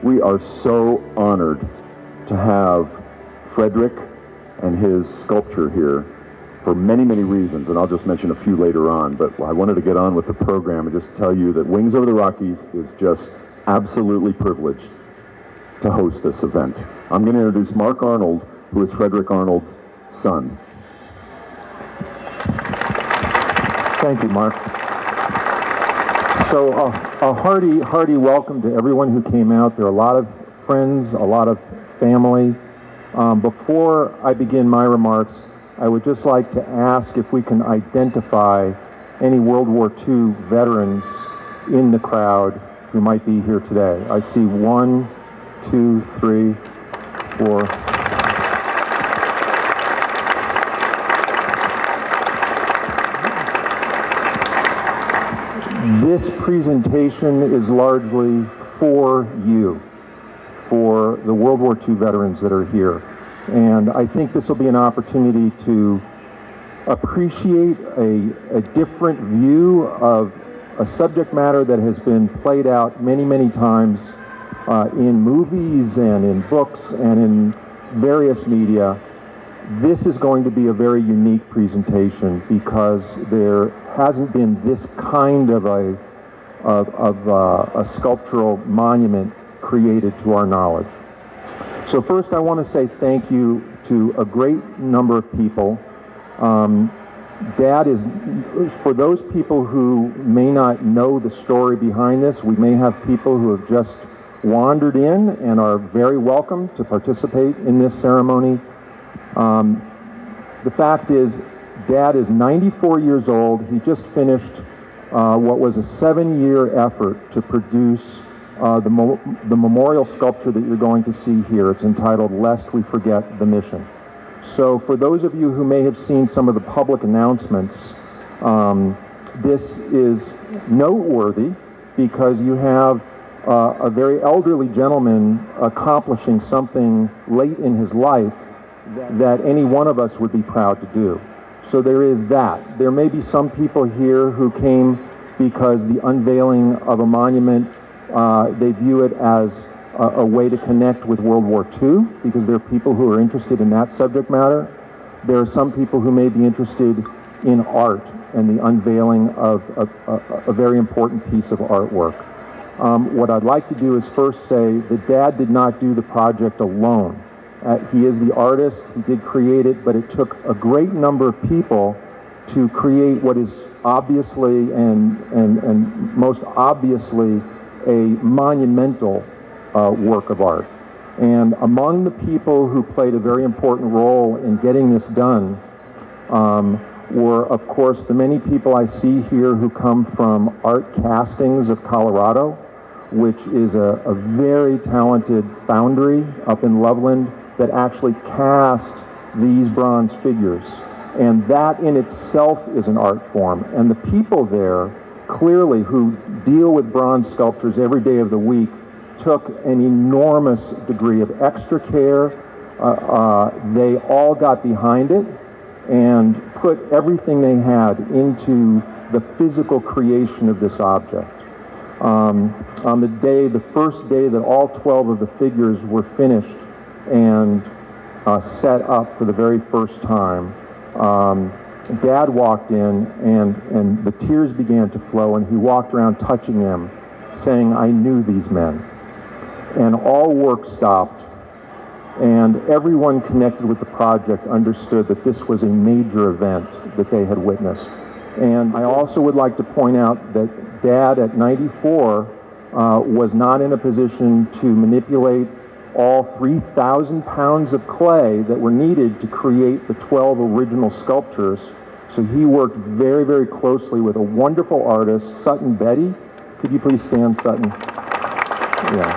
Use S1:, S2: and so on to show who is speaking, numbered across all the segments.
S1: We are so honored to have Fredric and his sculpture here for many, many reasons, and I'll just mention a few later on, but I wanted to get on with the program and just tell you that Wings Over the Rockies is just absolutely privileged to host this event. I'm going to introduce Mark Arnold, who is Fredric Arnold's son.
S2: Thank you, Mark. So a hearty welcome to everyone who came out. There are a lot of friends, a lot of family. Before I begin my remarks, I would just like to ask if we can identify any World War II veterans in the crowd who might be here today. I see 1, 2, 3, 4. This presentation is largely for you, for the World War II veterans that are here. And I think this will be an opportunity to appreciate a different view of a subject matter that has been played out many, many times in movies and in books and in various media. This is going to be a very unique presentation because there hasn't been this kind of a sculptural monument created to our knowledge. So first I want to say thank you to a great number of people. Dad is, for those people who may not know the story behind this, we may have people who have just wandered in and are very welcome to participate in this ceremony. The fact is, Dad is 94 years old. He just finished what was a 7-year effort to produce the memorial sculpture that you're going to see here. It's entitled Lest We Forget the Mission. So for those of you who may have seen some of the public announcements, this is noteworthy because you have a very elderly gentleman accomplishing something late in his life that any one of us would be proud to do. So there is that. There may be some people here who came because the unveiling of a monument, they view it as a way to connect with World War II, because there are people who are interested in that subject matter. There are some people who may be interested in art and the unveiling of a very important piece of artwork. What I'd like to do is first say that Dad did not do the project alone. He is the artist, he did create it, but it took a great number of people to create what is obviously and most obviously a monumental work of art. And among the people who played a very important role in getting this done were, of course, the many people I see here who come from Art Castings of Colorado, which is a very talented foundry up in Loveland that actually cast these bronze figures. And that in itself is an art form. And the people there, clearly, who deal with bronze sculptures every day of the week, took an enormous degree of extra care. They all got behind it and put everything they had into the physical creation of this object. On the first day that all 12 of the figures were finished and set up for the very first time, Dad walked in and the tears began to flow, and he walked around touching them, saying, "I knew these men." And all work stopped, and everyone connected with the project understood that this was a major event that they had witnessed. And I also would like to point out that Dad at 94 was not in a position to manipulate all 3,000 pounds of clay that were needed to create the 12 original sculptures. So he worked very, very closely with a wonderful artist, Sutton Betty. Could you please stand, Sutton? Yeah.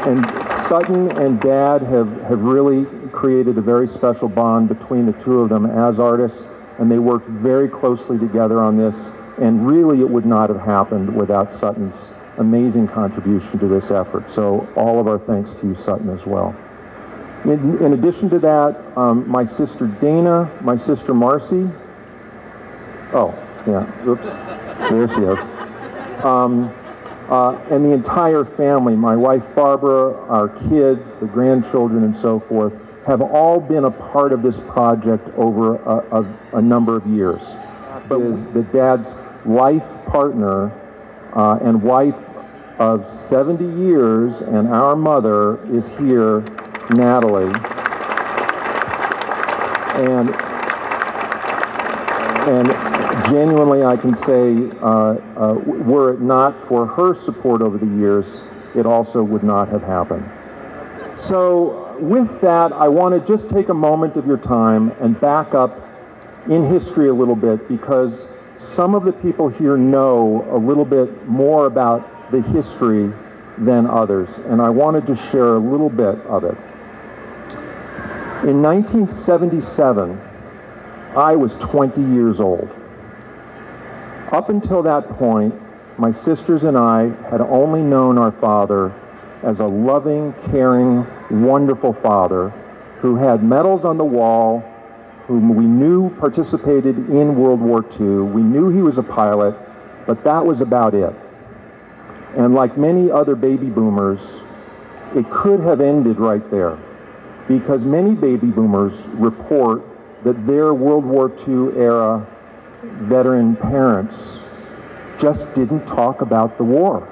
S2: And Sutton and Dad have really created a very special bond between the two of them as artists, and they worked very closely together on this. And really, it would not have happened without Sutton's amazing contribution to this effort. So all of our thanks to you, Sutton, as well. In addition to that, my sister Dana, my sister Marcy. Oh, yeah, oops, there she is. And the entire family, my wife Barbara, our kids, the grandchildren, and so forth, have all been a part of this project over a number of years. But is the Dad's life partner and wife of 70 years, and our mother is here, Natalie. And genuinely, I can say, were it not for her support over the years, it also would not have happened. So with that, I want to just take a moment of your time and back up in history a little bit, because some of the people here know a little bit more about the history than others, and I wanted to share a little bit of it. In 1977, I was 20 years old. Up until that point, my sisters and I had only known our father as a loving, caring, wonderful father who had medals on the wall, whom we knew participated in World War II. We knew he was a pilot, but that was about it. And like many other baby boomers, it could have ended right there, because many baby boomers report that their World War II era veteran parents just didn't talk about the war.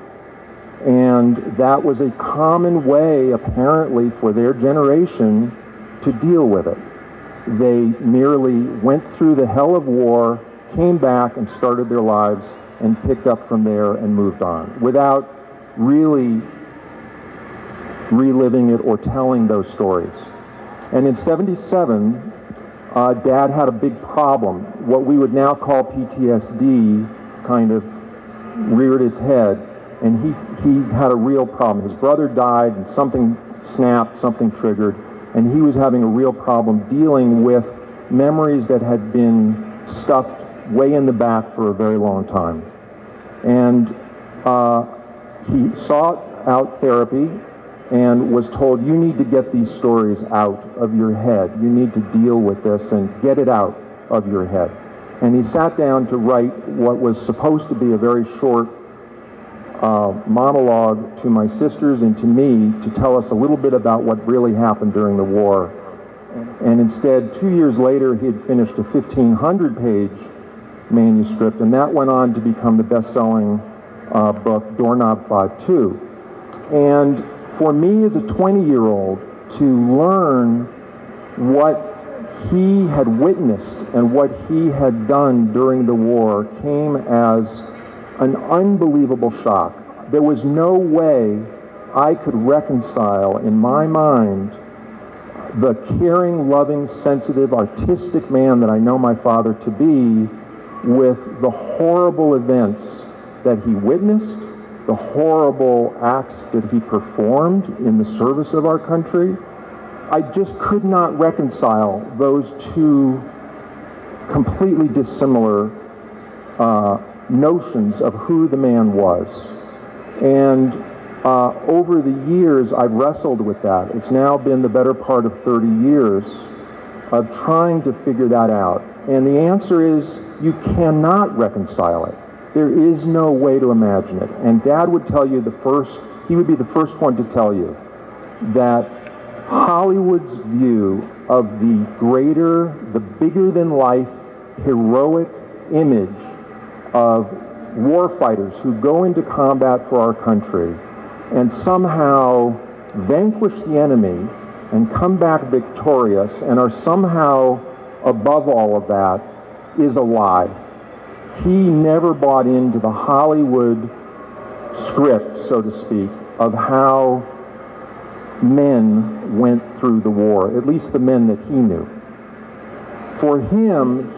S2: And that was a common way, apparently, for their generation to deal with it. They merely went through the hell of war, came back and started their lives, and picked up from there and moved on, without really reliving it or telling those stories. And in 77, Dad had a big problem. What we would now call PTSD kind of reared its head, and he had a real problem. His brother died, and something snapped, something triggered, and he was having a real problem dealing with memories that had been stuffed way in the back for a very long time. And he sought out therapy and was told, you need to get these stories out of your head. You need to deal with this and get it out of your head. And he sat down to write what was supposed to be a very short monologue to my sisters and to me to tell us a little bit about what really happened during the war. And instead, 2 years later, he had finished a 1,500-page manuscript, and that went on to become the best-selling book, Doorknob 5-2. And for me as a 20-year-old to learn what he had witnessed and what he had done during the war came as an unbelievable shock. There was no way I could reconcile in my mind the caring, loving, sensitive, artistic man that I know my father to be with the horrible events that he witnessed, the horrible acts that he performed in the service of our country. I just could not reconcile those two completely dissimilar notions of who the man was. And over the years, I've wrestled with that. It's now been the better part of 30 years of trying to figure that out. And the answer is, you cannot reconcile it. There is no way to imagine it. And Dad would tell you he would be the first one to tell you that Hollywood's view of the bigger than life, heroic image of warfighters who go into combat for our country and somehow vanquish the enemy and come back victorious and are somehow above all of that is a lie. He never bought into the Hollywood script, so to speak, of how men went through the war, at least the men that he knew. For him,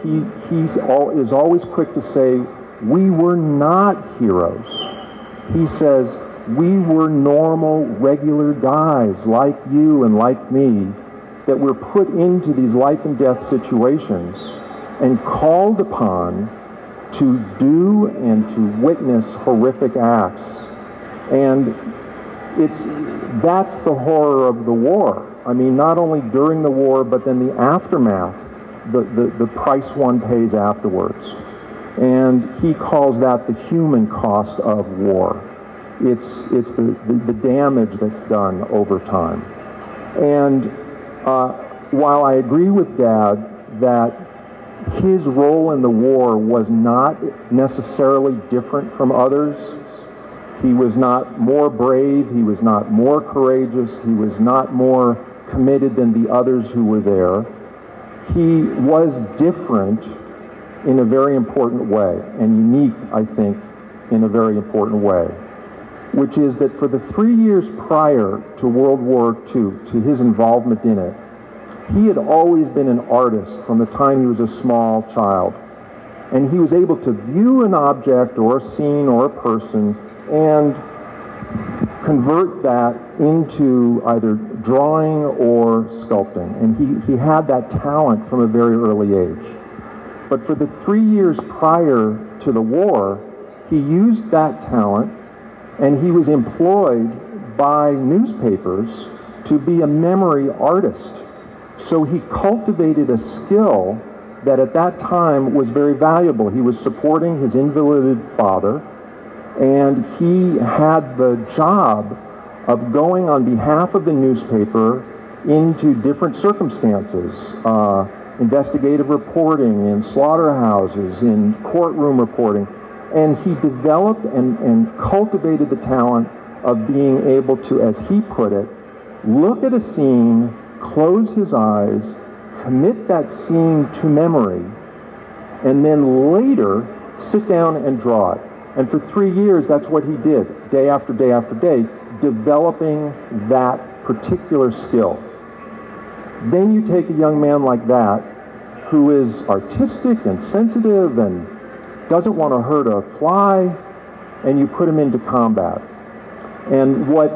S2: he is always quick to say, we were not heroes. He says, we were normal, regular guys like you and like me that were put into these life and death situations and called upon to do and to witness horrific acts. And that's the horror of the war. I mean, not only during the war, but then the aftermath, the price one pays afterwards. And he calls that the human cost of war. It's the damage that's done over time. And while I agree with Dad that his role in the war was not necessarily different from others, he was not more brave, he was not more courageous, he was not more committed than the others who were there, he was different in a very important way, and unique, I think, in a very important way, which is that for the 3 years prior to World War II, to his involvement in it, he had always been an artist from the time he was a small child. And he was able to view an object or a scene or a person and convert that into either drawing or sculpting. And he had that talent from a very early age. But for the 3 years prior to the war, he used that talent, and he was employed by newspapers to be a memory artist. So he cultivated a skill that at that time was very valuable. He was supporting his invalided father, and he had the job of going on behalf of the newspaper into different circumstances, investigative reporting in slaughterhouses, in courtroom reporting, and he developed and cultivated the talent of being able to, as he put it, look at a scene, close his eyes, commit that scene to memory, and then later sit down and draw it. And for 3 years, that's what he did, day after day after day, developing that particular skill. Then you take a young man like that, who is artistic and sensitive and doesn't want to hurt a fly, and you put him into combat. And what,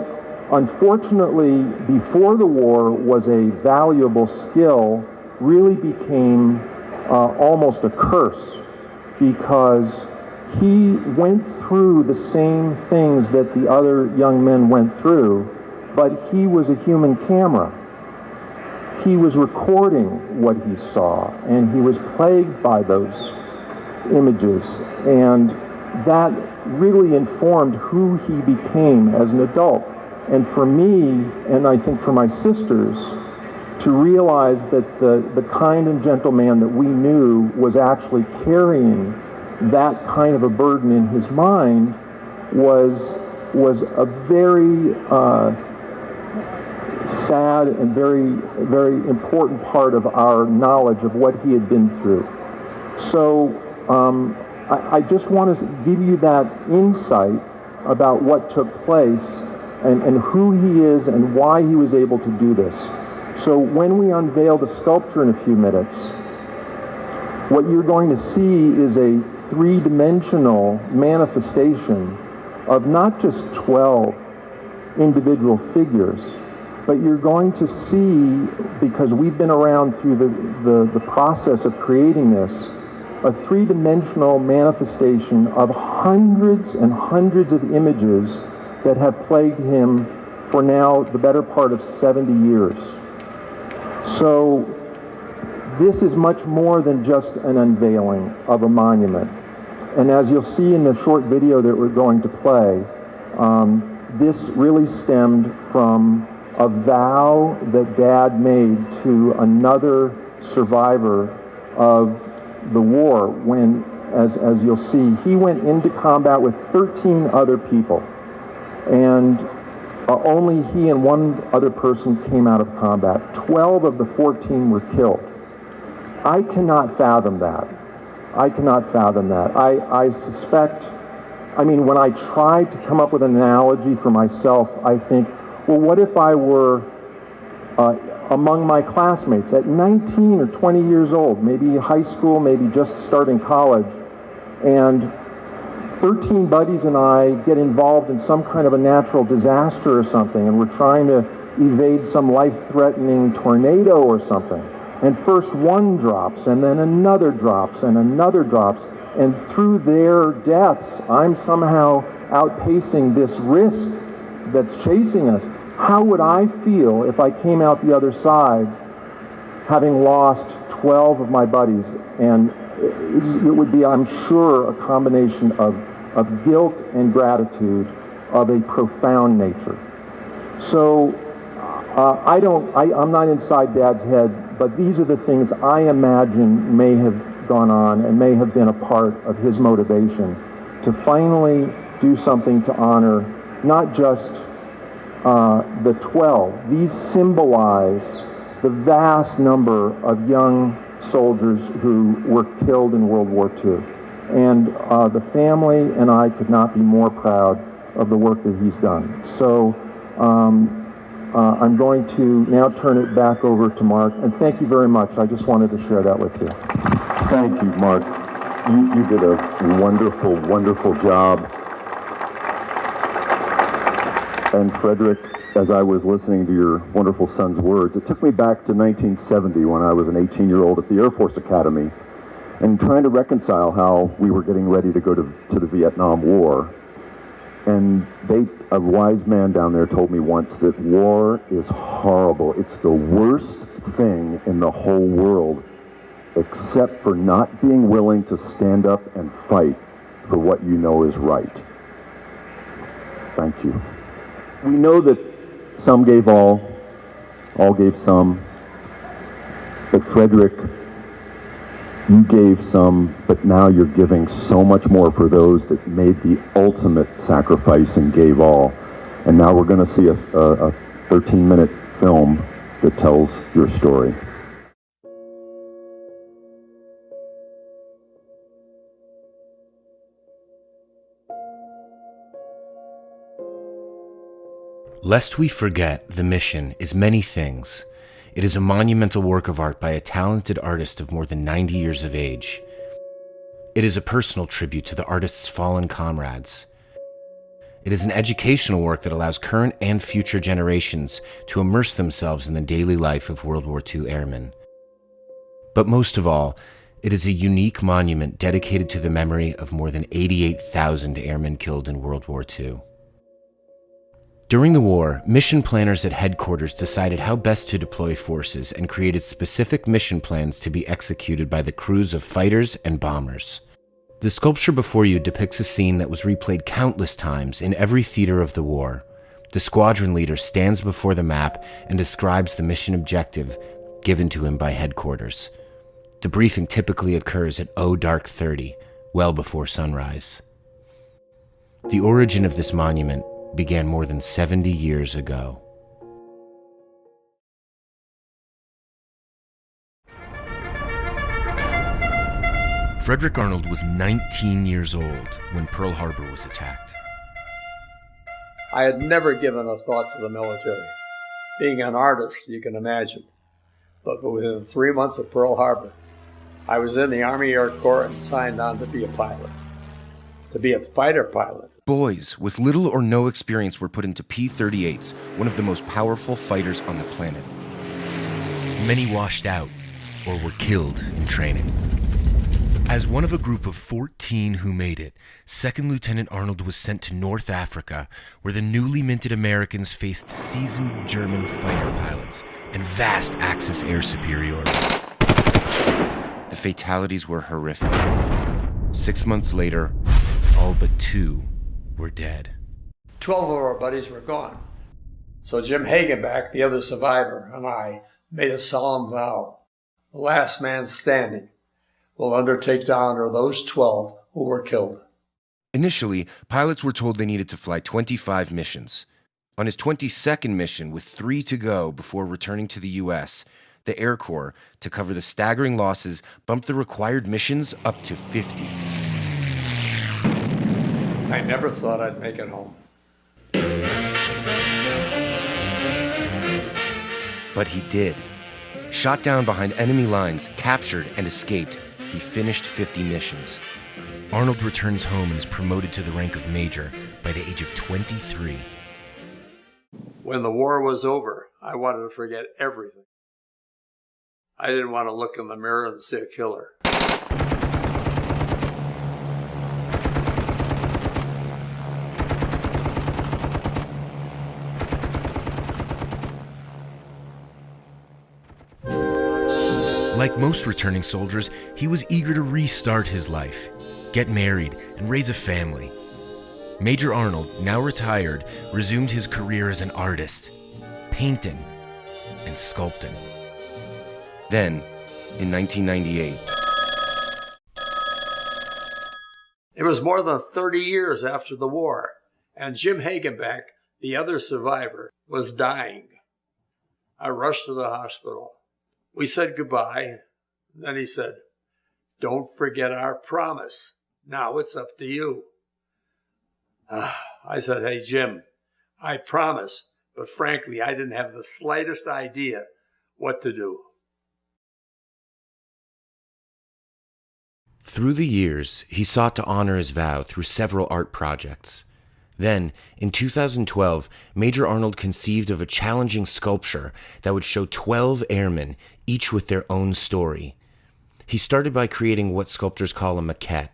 S2: unfortunately, before the war was a valuable skill really became almost a curse, because he went through the same things that the other young men went through, but he was a human camera. He was recording what he saw, and he was plagued by those images, and that really informed who he became as an adult. And for me, and I think for my sisters, to realize that the kind and gentle man that we knew was actually carrying that kind of a burden in his mind was a very sad and very, very important part of our knowledge of what he had been through. So I just want to give you that insight about what took place and who he is and why he was able to do this. So when we unveil the sculpture in a few minutes, what you're going to see is a three-dimensional manifestation of not just 12 individual figures, but you're going to see, because we've been around through the process of creating this, a three-dimensional manifestation of hundreds and hundreds of images that have plagued him for now the better part of 70 years. So this is much more than just an unveiling of a monument. And as you'll see in the short video that we're going to play, this really stemmed from a vow that Dad made to another survivor of the war when, as you'll see, he went into combat with 13 other people. And only he and one other person came out of combat. 12 of the 14 were killed. I cannot fathom that. I cannot fathom that. I suspect, I mean, when I try to come up with an analogy for myself, I think, well, what if I were among my classmates at 19 or 20 years old, maybe high school, maybe just starting college, and 13 buddies and I get involved in some kind of a natural disaster or something, and we're trying to evade some life-threatening tornado or something. And first one drops, and then another drops, and another drops, and through their deaths, I'm somehow outpacing this risk that's chasing us. How would I feel if I came out the other side having lost 12 of my buddies and it would be, I'm sure, a combination of guilt and gratitude of a profound nature. So I'm not inside Dad's head, but these are the things I imagine may have gone on and may have been a part of his motivation to finally do something to honor not just the 12. These symbolize the vast number of young soldiers who were killed in World War II. And the family and I could not be more proud of the work that he's done. So I'm going to now turn it back over to Mark, and thank you very much. I just wanted to share that with you.
S1: Thank you, Mark. You did a wonderful, wonderful job. And Fredric, as I was listening to your wonderful son's words, it took me back to 1970 when I was an 18-year-old at the Air Force Academy and trying to reconcile how we were getting ready to go to the Vietnam War. And a wise man down there told me once that war is horrible. It's the worst thing in the whole world, except for not being willing to stand up and fight for what you know is right. Thank you. We know that some gave all gave some, but Fredric, you gave some, but now you're giving so much more for those that made the ultimate sacrifice and gave all. And now we're going to see a 13-minute film that tells your story.
S3: Lest we forget, the mission is many things. It is a monumental work of art by a talented artist of more than 90 years of age. It is a personal tribute to the artist's fallen comrades. It is an educational work that allows current and future generations to immerse themselves in the daily life of World War II airmen. But most of all, it is a unique monument dedicated to the memory of more than 88,000 airmen killed in World War II. During the war, mission planners at headquarters decided how best to deploy forces and created specific mission plans to be executed by the crews of fighters and bombers. The sculpture before you depicts a scene that was replayed countless times in every theater of the war. The squadron leader stands before the map and describes the mission objective given to him by headquarters. The briefing typically occurs at dark 30, well before sunrise. The origin of this monument began more than 70 years ago. Fredric Arnold was 19 years old when Pearl Harbor was attacked.
S4: I had never given a thought to the military. Being an artist, you can imagine. But within 3 months of Pearl Harbor, I was in the Army Air Corps and signed on to be a pilot. To be a fighter pilot.
S3: Boys with little or no experience were put into P-38s, one of the most powerful fighters on the planet. Many washed out or were killed in training. As one of a group of 14 who made it, 2nd Lieutenant Arnold was sent to North Africa, where the newly minted Americans faced seasoned German fighter pilots and vast Axis air superiority. The fatalities were horrific. 6 months later, all but 2 were dead.
S4: 12 of our buddies were gone. So Jim Hagenbeck, the other survivor, and I made a solemn vow. The last man standing will undertake to honor those 12 who were killed.
S3: Initially, pilots were told they needed to fly 25 missions. On his 22nd mission, with 3 to go before returning to the U.S., the Air Corps, to cover the staggering losses, bumped the required missions up to 50.
S4: I never thought I'd make it home.
S3: But he did. Shot down behind enemy lines, captured and escaped, he finished 50 missions. Arnold returns home and is promoted to the rank of major by the age of 23.
S4: When the war was over, I wanted to forget everything. I didn't want to look in the mirror and see a killer.
S3: Like most returning soldiers, he was eager to restart his life, get married, and raise a family. Major Arnold, now retired, resumed his career as an artist, painting and sculpting. Then, in 1998,
S4: it was more than 30 years after the war, and Jim Hagenbeck, the other survivor, was dying. I rushed to the hospital. We said goodbye. Then he said, "Don't forget our promise. Now it's up to you." I said, "Hey, Jim, I promise," but frankly, I didn't have the slightest idea what to do.
S3: through the years, he sought to honor his vow through several art projects. Then, in 2012, Major Arnold conceived of a challenging sculpture that would show 12 airmen, each with their own story. He started by creating what sculptors call a maquette,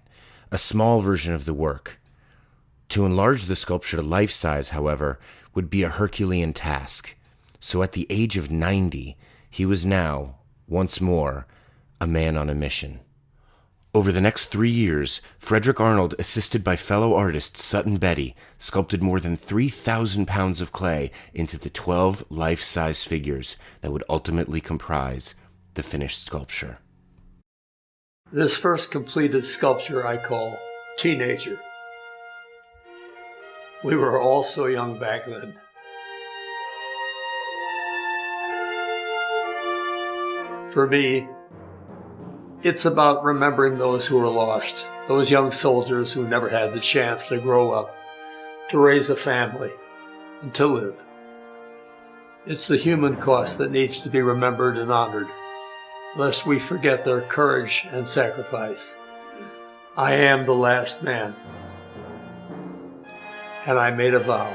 S3: a small version of the work. To enlarge the sculpture to life size, however, would be a Herculean task. So at the age of 90, he was now, once more, a man on a mission. Over the next 3 years, Fredric Arnold, assisted by fellow artist Sutton Betty, sculpted more than 3,000 pounds of clay into the 12 life-size figures that would ultimately comprise the finished sculpture.
S4: This first completed sculpture I call Teenager. We were all so young back then. For me, it's about remembering those who were lost, those young soldiers who never had the chance to grow up, to raise a family, and to live. It's the human cost that needs to be remembered and honored, lest we forget their courage and sacrifice. I am the last man, and I made a vow,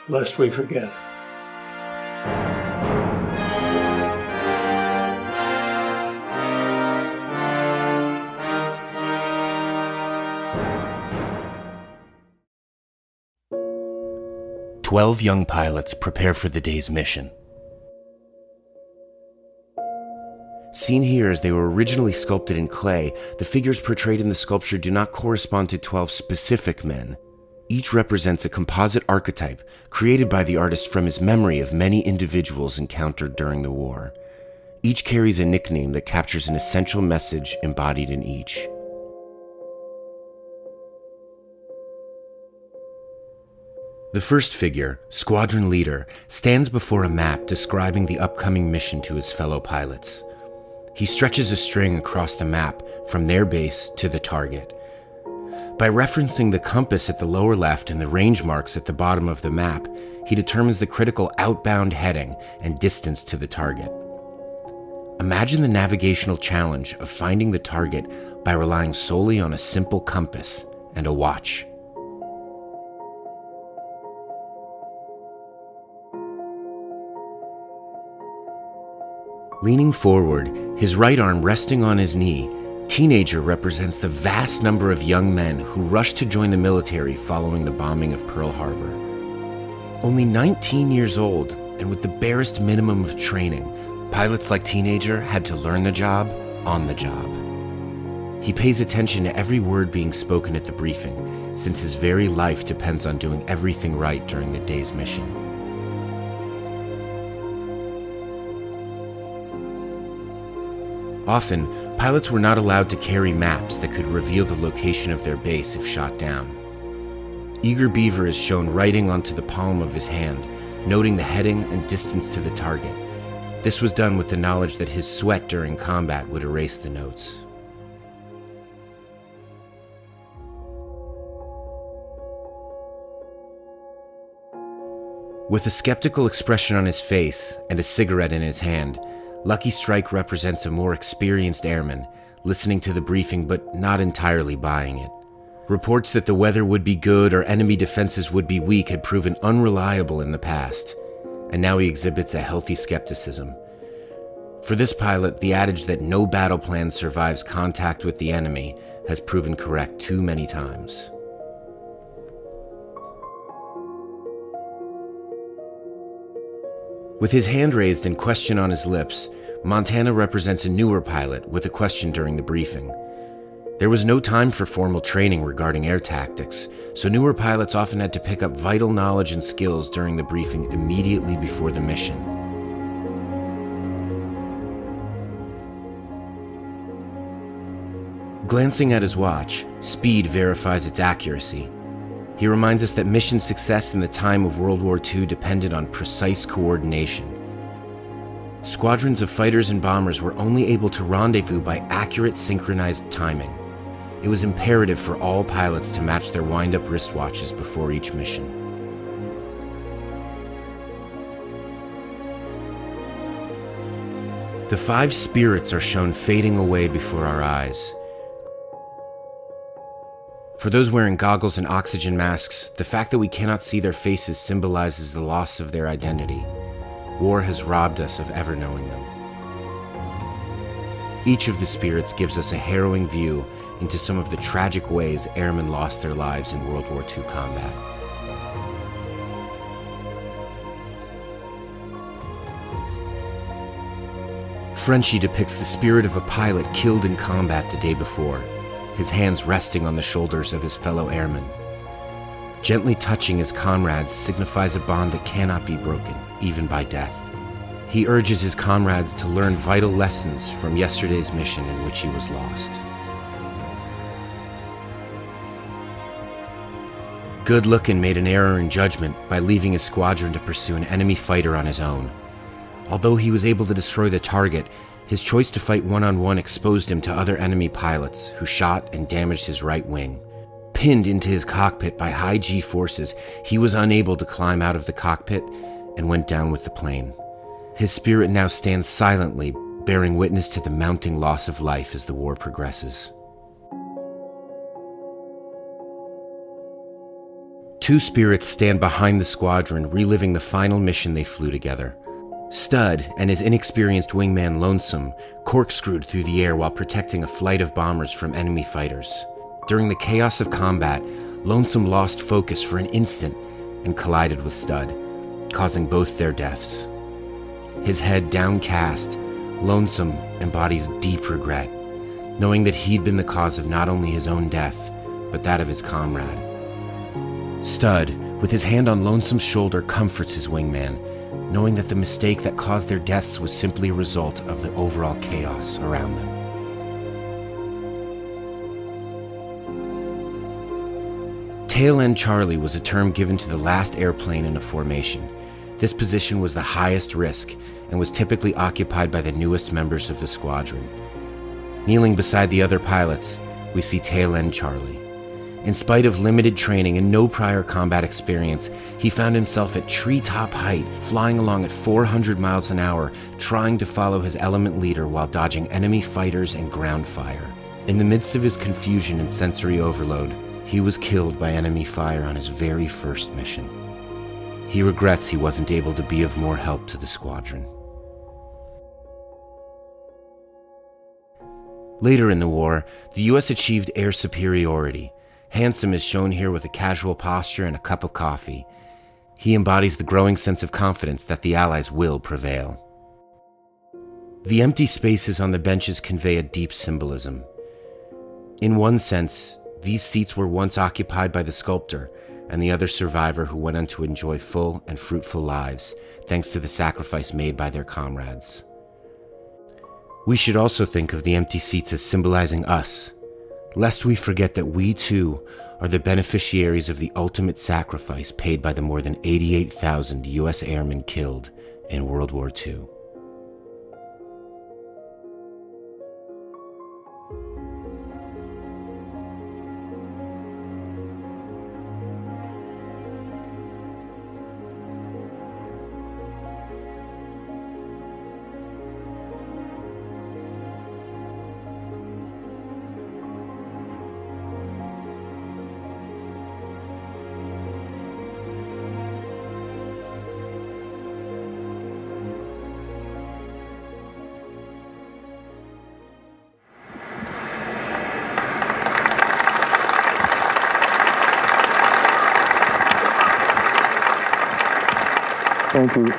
S4: lest we forget.
S3: 12 young pilots prepare for the day's mission. Seen here as they were originally sculpted in clay, the figures portrayed in the sculpture do not correspond to 12 specific men. Each represents a composite archetype created by the artist from his memory of many individuals encountered during the war. Each carries a nickname that captures an essential message embodied in each. The first figure, Squadron Leader, stands before a map describing the upcoming mission to his fellow pilots. He stretches a string across the map from their base to the target. By referencing the compass at the lower left and the range marks at the bottom of the map, he determines the critical outbound heading and distance to the target. Imagine the navigational challenge of finding the target by relying solely on a simple compass and a watch. Leaning forward, his right arm resting on his knee, Teenager represents the vast number of young men who rushed to join the military following the bombing of Pearl Harbor. Only 19 years old, and with the barest minimum of training, pilots like Teenager had to learn the job on the job. He pays attention to every word being spoken at the briefing, since his very life depends on doing everything right during the day's mission. Often, pilots were not allowed to carry maps that could reveal the location of their base if shot down. Eager Beaver is shown writing onto the palm of his hand, noting the heading and distance to the target. This was done with the knowledge that his sweat during combat would erase the notes. With a skeptical expression on his face and a cigarette in his hand, Lucky Strike represents a more experienced airman, listening to the briefing but not entirely buying it. Reports that the weather would be good or enemy defenses would be weak had proven unreliable in the past, and now he exhibits a healthy skepticism. For this pilot, the adage that no battle plan survives contact with the enemy has proven correct too many times. With his hand raised and question on his lips, Montana represents a newer pilot with a question during the briefing. There was no time for formal training regarding air tactics, so newer pilots often had to pick up vital knowledge and skills during the briefing immediately before the mission. Glancing at his watch, Speed verifies its accuracy. He reminds us that mission success in the time of World War II depended on precise coordination. Squadrons of fighters and bombers were only able to rendezvous by accurate synchronized timing. It was imperative for all pilots to match their wind-up wristwatches before each mission. The 5 spirits are shown fading away before our eyes. For those wearing goggles and oxygen masks, the fact that we cannot see their faces symbolizes the loss of their identity. War has robbed us of ever knowing them. Each of the spirits gives us a harrowing view into some of the tragic ways airmen lost their lives in World War II combat. Frenchie depicts the spirit of a pilot killed in combat the day before, his hands resting on the shoulders of his fellow airmen. Gently touching his comrades signifies a bond that cannot be broken, even by death. He urges his comrades to learn vital lessons from yesterday's mission in which he was lost. Good-Lookin' made an error in judgment by leaving his squadron to pursue an enemy fighter on his own. Although he was able to destroy the target, his choice to fight one-on-one exposed him to other enemy pilots who shot and damaged his right wing. Pinned into his cockpit by high G forces, he was unable to climb out of the cockpit and went down with the plane. His spirit now stands silently, bearing witness to the mounting loss of life as the war progresses. 2 spirits stand behind the squadron, reliving the final mission they flew together. Stud and his inexperienced wingman Lonesome corkscrewed through the air while protecting a flight of bombers from enemy fighters. During the chaos of combat, Lonesome lost focus for an instant and collided with Stud, causing both their deaths. His head downcast, Lonesome embodies deep regret, knowing that he'd been the cause of not only his own death, but that of his comrade. Stud, with his hand on Lonesome's shoulder, comforts his wingman, knowing that the mistake that caused their deaths was simply a result of the overall chaos around them. Tail End Charlie was a term given to the last airplane in a formation. This position was the highest risk and was typically occupied by the newest members of the squadron. Kneeling beside the other pilots, we see Tail End Charlie. In spite of limited training and no prior combat experience, he found himself at treetop height, flying along at 400 miles an hour, trying to follow his element leader while dodging enemy fighters and ground fire. In the midst of his confusion and sensory overload, he was killed by enemy fire on his very first mission. He regrets he wasn't able to be of more help to the squadron. Later in the war, the U.S. achieved air superiority. Handsome is shown here with a casual posture and a cup of coffee. He embodies the growing sense of confidence that the Allies will prevail. The empty spaces on the benches convey a deep symbolism. In one sense, these seats were once occupied by the sculptor and the other survivor who went on to enjoy full and fruitful lives, thanks to the sacrifice made by their comrades. We should also think of the empty seats as symbolizing us, lest we forget that we too are the beneficiaries of the ultimate sacrifice paid by the more than 88,000 U.S. airmen killed in World War II.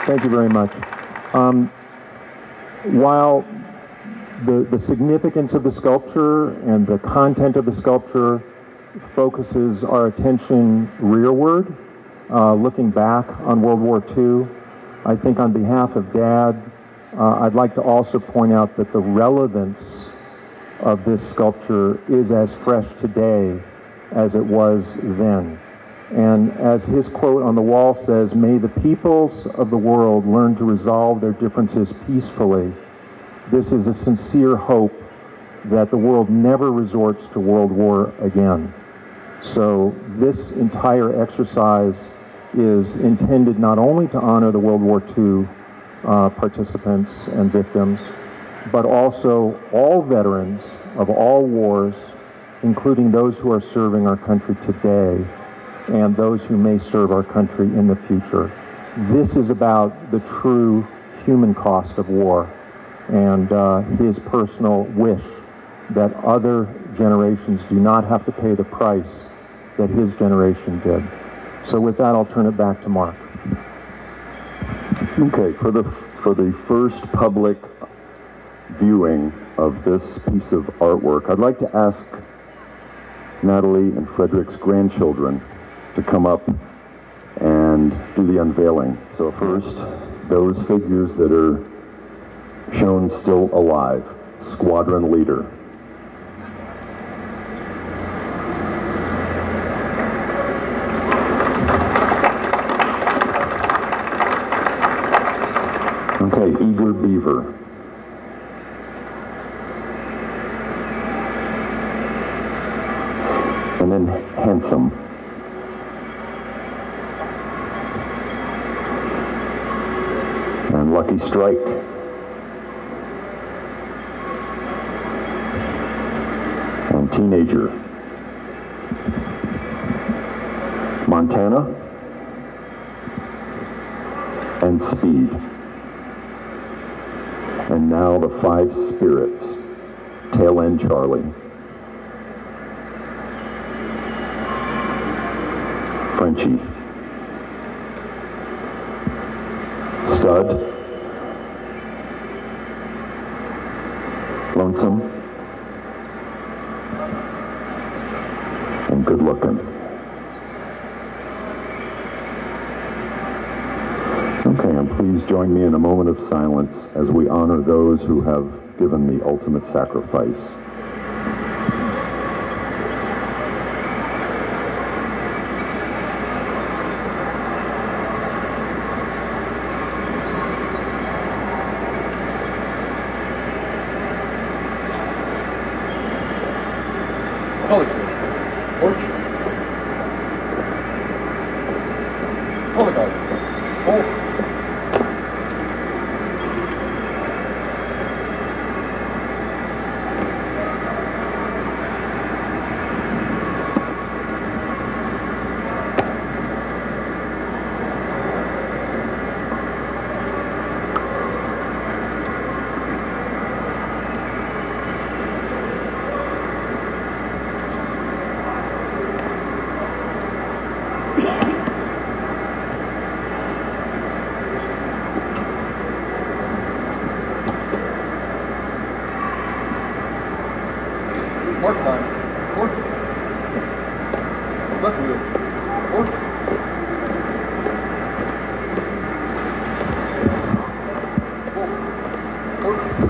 S2: Thank you very much. While the significance of the sculpture and the content of the sculpture focuses our attention rearward, looking back on World War II, I think on behalf of Dad, I'd like to also point out that the relevance of this sculpture is as fresh today as it was then. And as his quote on the wall says, "May the peoples of the world learn to resolve their differences peacefully." This is a sincere hope that the world never resorts to world war again. So this entire exercise is intended not only to honor the World War II participants and victims, but also all veterans of all wars, including those who are serving our country today and those who may serve our country in the future. This is about the true human cost of war and his personal wish that other generations do not have to pay the price that his generation did. So with that, I'll turn it back to Mark.
S1: Okay, for the first public viewing of this piece of artwork, I'd like to ask Natalie and Fredric's grandchildren to come up and do the unveiling. So first, those figures that are shown still alive. Squadron leader. Okay, eager beaver. And then handsome. And lucky strike. And teenager. Montana. And speed. And now the five spirits. Tail end Charlie. Frenchie. Stud. Lonesome. And good looking. Okay, and please join me in a moment of silence as we honor those who have given the ultimate sacrifice.
S5: Colors. Orange. Color guard. Oh. Mark time. Orange. Left wheel. Orange. Orange.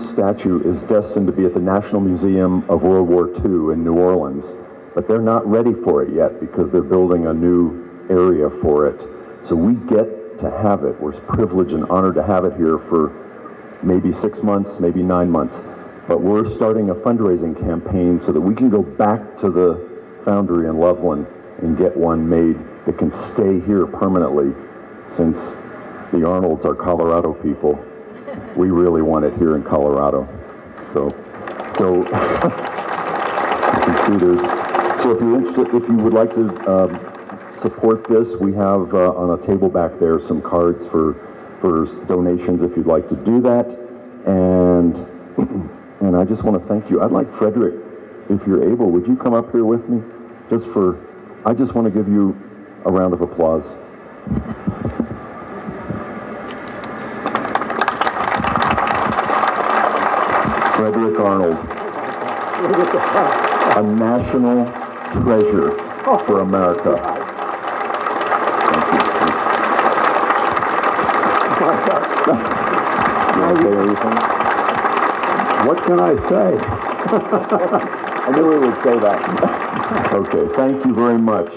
S1: statue is destined to be at the National Museum of World War II in New Orleans, but they're not ready for it yet because they're building a new area for it. So we get to have it. We're privileged and honored to have it here for maybe 6 months, maybe 9 months. But we're starting a fundraising campaign so that we can go back to the foundry in Loveland and get one made that can stay here permanently, since the Arnolds are Colorado people. We really want it here in Colorado. So you can see there's, so if you're interested, if you would like to support this, we have on a table back there some cards for donations if you'd like to do that. And I just want to thank you. I'd like Fredric, if you're able, would you come up here with me? I just want to give you a round of applause. Fredric Arnold, a national treasure for America. Thank you.
S6: What can I say?
S1: I knew we would say that. Okay, thank you very much.